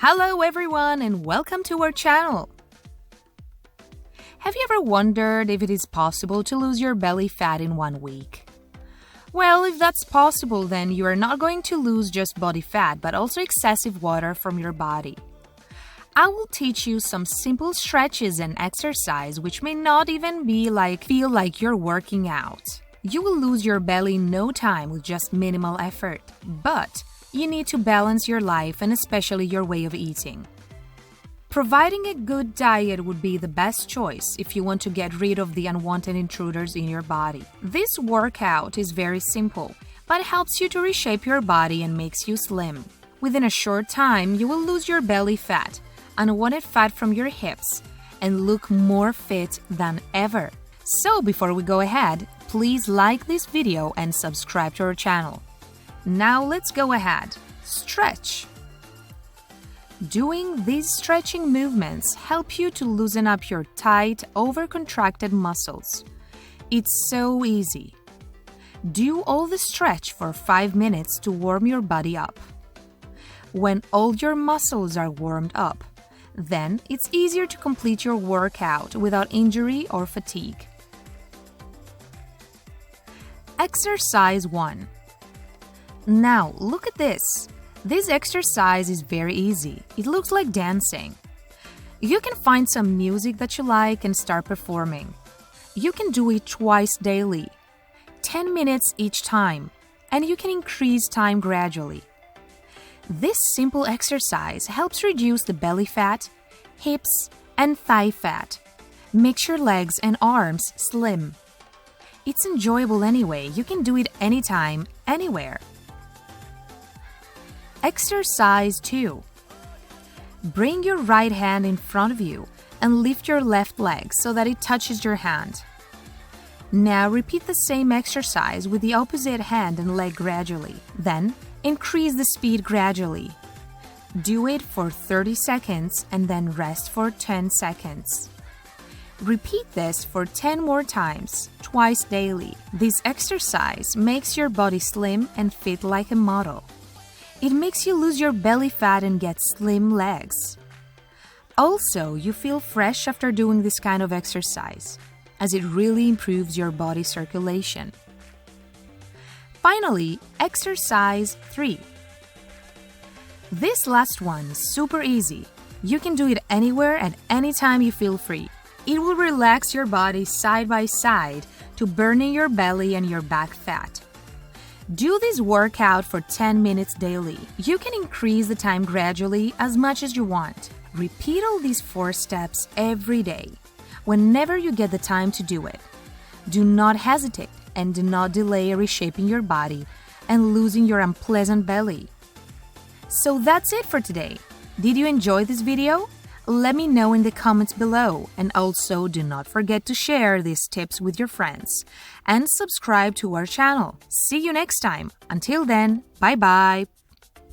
Hello everyone and welcome to our channel. Have you ever wondered if it is possible to lose your belly fat in 1 week? Well, if that's possible, then you are not going to lose just body fat, but also excessive water from your body. I will teach you some simple stretches and exercise which may not even feel like you're working out. You will lose your belly in no time with just minimal effort, but you need to balance your life and especially your way of eating. Providing a good diet would be the best choice if you want to get rid of the unwanted intruders in your body. This workout is very simple, but helps you to reshape your body and makes you slim. Within a short time, you will lose your belly fat, unwanted fat from your hips, and look more fit than ever. So before we go ahead, please like this video and subscribe to our channel. Now let's go ahead. Stretch. Doing these stretching movements help you to loosen up your tight, over-contracted muscles. It's so easy. Do all the stretch for 5 minutes to warm your body up. When all your muscles are warmed up, then it's easier to complete your workout without injury or fatigue. Exercise 1. Now, look at this. This exercise is very easy. It looks like dancing. You can find some music that you like and start performing. You can do it twice daily, 10 minutes each time, and you can increase time gradually. This simple exercise helps reduce the belly fat, hips, and thigh fat. Makes your legs and arms slim. It's enjoyable anyway. You can do it anytime, anywhere. Exercise 2. Bring your right hand in front of you and lift your left leg so that it touches your hand. Now repeat the same exercise with the opposite hand and leg gradually. Then increase the speed gradually. Do it for 30 seconds and then rest for 10 seconds. Repeat this for 10 more times, twice daily. This exercise makes your body slim and fit like a model. It makes you lose your belly fat and get slim legs. Also, you feel fresh after doing this kind of exercise, as it really improves your body circulation. Finally, exercise 3. This last one is super easy. You can do it anywhere at any time you feel free. It will relax your body side by side to burning your belly and your back fat. Do this workout for 10 minutes daily. You can increase the time gradually as much as you want. Repeat all these 4 steps every day, whenever you get the time to do it. Do not hesitate and do not delay reshaping your body and losing your unpleasant belly. So that's it for today. Did you enjoy this video? Let me know in the comments below, and also do not forget to share these tips with your friends and subscribe to our channel. See you next time. Until then, bye bye.